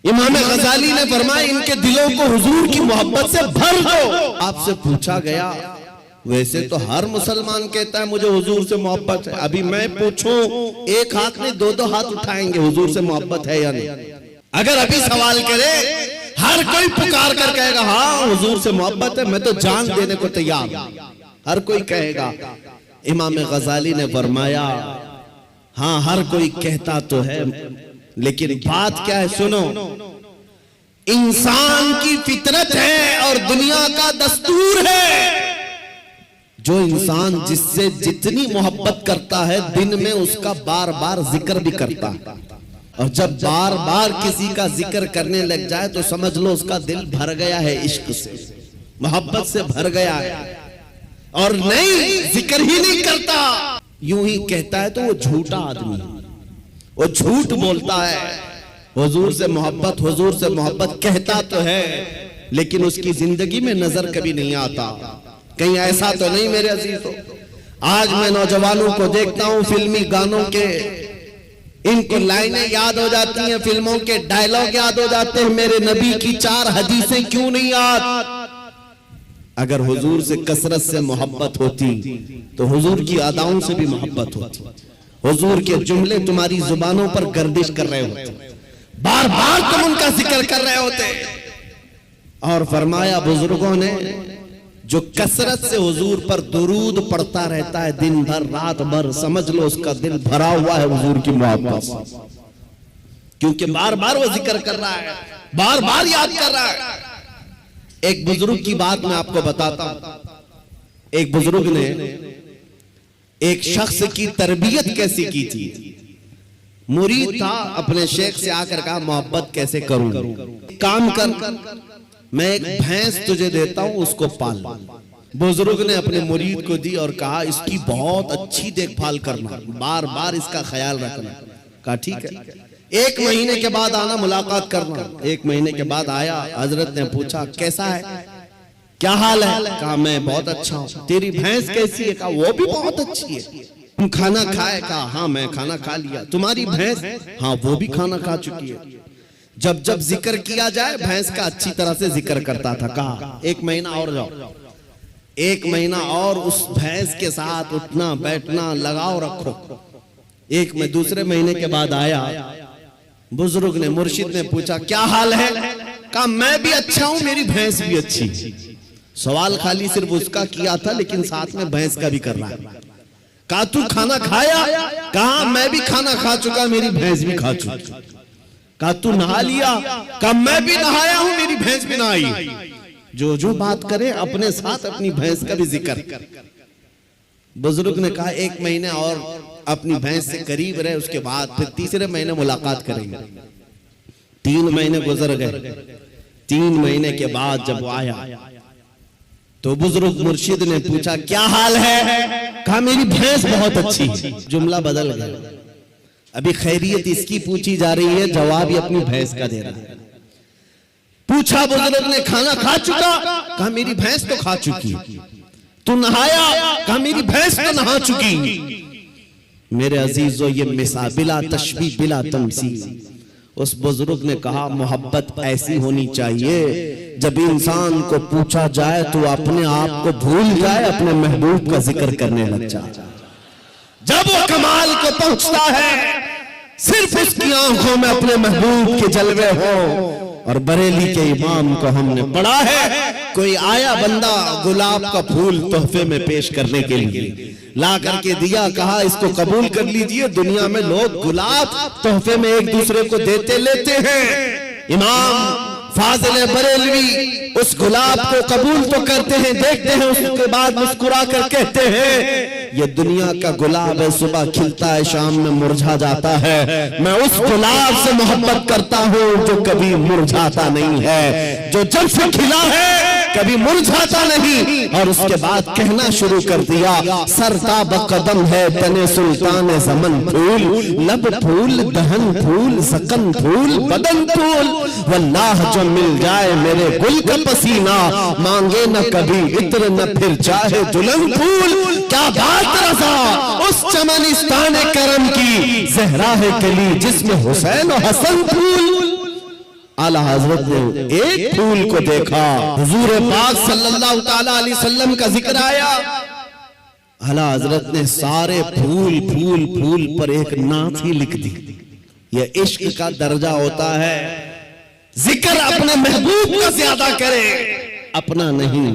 इमाम गजाली ने फरमाया इनके दिलों को हुजूर की मोहब्बत से भर दो। आपसे पूछा गया, वैसे तो हर मुसलमान कहता है मुझे हुजूर से मोहब्बत है, अभी मैं पूछूं एक हाथ में दो दो हाथ उठाएंगे हुजूर से मोहब्बत है या नहीं? अगर अभी सवाल करे हर कोई पुकार कर कहेगा हाँ हुजूर से मोहब्बत है, मैं तो जान देने को तैयार हूं, हर कोई कहेगा। इमाम गजाली ने फरमाया हाँ हर कोई कहता तो है, लेकिन बात क्या है सुनो, इंसान की फितरत है और दुनिया का दस्तूर है। जो इंसान जिससे जितनी मोहब्बत करता है दिन में उसका बार बार जिक्र भी करता है, और जब बार बार किसी का जिक्र करने लग जाए तो समझ लो उसका दिल भर गया है, इश्क से मोहब्बत से भर गया है। और नहीं जिक्र ही नहीं करता, यूं ही कहता है तो वो झूठा आदमी है, वो झूठ बोलता है। हुजूर से मोहब्बत कहता तो है, लेकिन उसकी जिंदगी में नजर कभी नहीं आता। कहीं ऐसा तो नहीं मेरे अजीजों, आज मैं नौजवानों को देखता हूं फिल्मी गानों के इनको लाइनें याद हो जाती हैं, फिल्मों के डायलॉग याद हो जाते हैं, मेरे नबी की 4 हदीसें क्यों नहीं याद? अगर हुजूर से कसरत से मोहब्बत होती तो हुजूर की अदाओं से भी मोहब्बत होती, हुजूर के जुमले तुम्हारी जुबानों पर गर्दिश कर रहे होते, बार बार तुम उनका जिक्र कर रहे होते। और फरमाया बुजुर्गों ने जो कसरत से हुजूर पर दुरूद पढ़ता रहता है दिन भर रात भर, समझ लो उसका दिल भरा हुआ है हुजूर की मोहब्बत से, क्योंकि बार बार वो जिक्र कर रहा है, बार बार याद कर रहा है। एक बुजुर्ग की बात मैं आपको बताता हूं। एक बुजुर्ग ने एक शख्स की तरबियत कैसी की थी। मुरीद था, अपने शेख से आकर कहा मोहब्बत कैसे करूं, काम कर, मैं एक भैंस तुझे देता हूं उसको पाल। बुजुर्ग ने अपने मुरीद को दी और कहा इसकी बहुत अच्छी देखभाल करना, बार बार इसका ख्याल रखना। कहा ठीक है, 1 महीने के बाद आना मुलाकात करना। 1 महीने के बाद आया, हजरत ने पूछा कैसा है, क्या हाल है? कहा मैं बहुत अच्छा हूँ। तेरी भैंस कैसी है? कहा वो भी बहुत अच्छी है। तुम खाना खाए? कहा हाँ मैं खाना खा लिया। तुम्हारी भैंस? हाँ वो भी खाना खा चुकी है। जब जब जिक्र किया जाए भैंस का अच्छी तरह से जिक्र करता था। कहा 1 महीना और जाओ, 1 महीना और उस भैंस के साथ उठना बैठना लगाओ रखो। दूसरे महीने के बाद आया, बुजुर्ग ने मुर्शिद ने पूछा क्या हाल है? कहा मैं भी अच्छा हूं, मेरी भैंस भी अच्छी। सवाल खाली सिर्फ उसका किया था, लेकिन साथ में भैंस का भी कर रहा है। कहा तू खाना खाया? कहा मैं भी खाना खा चुका, मेरी भैंस भी खा चुकी। कहा तू नहा लिया? कहा मैं भी नहाया हूं, मेरी भैंस भी नहाई। जो बात करे अपने साथ अपनी भैंस का भी जिक्र। बुजुर्ग ने कहा 1 महीने और अपनी भैंस से करीब रहे, उसके बाद फिर तीसरे महीने मुलाकात करेंगे। 3 महीने गुजर गए। 3 महीने के बाद जब वो आया तो बुजुर्ग मुर्शिद ने पूछा क्या हाल है? कहा मेरी भैंस बहुत अच्छी। जुमला बदल गया, अभी खैरियत इसकी पूछी जा रही है, जवाब ये अपनी भैंस का दे रहा है। पूछा बुजुर्ग ने खाना खा चुका? कहा मेरी भैंस तो खा चुकी। तू नहाया? कहा मेरी भैंस तो नहा चुकी। मेरे अजीजों ये मिसाल बिला तशबीह बिला तमसील। उस बुजुर्ग ने कहा मोहब्बत ऐसी होनी चाहिए जब इंसान को पूछा जाए तो अपने आप को भूल जाए, अपने महबूब का जिक्र करने लग जाए। जब वो कमाल को पहुंचता है सिर्फ उसकी आंखों में अपने महबूब के जलवे हो। और बरेली के इमाम को हमने पढ़ा है, कोई आया बंदा गुलाब का फूल तोहफे में पेश करने के लिए, ला करके दिया, कहा इसको कबूल कर लीजिए। दुनिया में लोग गुलाब तोहफे में एक दूसरे को देते लेते हैं, इमाम फाजिल बरेलवी उस गुलाब को कबूल तो करते हैं, देखते हैं, उसके बाद मुस्कुरा कर कहते हैं ये दुनिया का गुलाब है, सुबह खिलता है शाम में मुरझा जाता है। मैं उस गुलाब से मोहब्बत करता हूँ जो कभी मुरझाता नहीं है, जो जब से खिला है कभी मुरझाता नहीं। और उसके बाद कहना शुरू कर दिया सरताब कदम है तने सुल्तान ज़मन फूल, लब फूल दहन फूल सकन फूल बदन फूल, वल्लाह जो मिल जाए मेरे गुल का पसीना, मांगे न कभी इत्र न फिर चाहे दुल्हन फूल। क्या बात रज़ा उस चमनिस्तान करम की, ज़हरा है कली जिसमें हुसैन और हसन फूल। आला हजरत ने एक फूल को देखा, हुजूर पाक सल्लल्लाहु ताला अलैहि वसल्लम का जिक्र आया, आला हजरत ने सारे फूल फूल फूल पर एक नात ही लिख दी। यह इश्क का दर्जा होता है, जिक्र अपने महबूब का ज्यादा करे, अपना नहीं।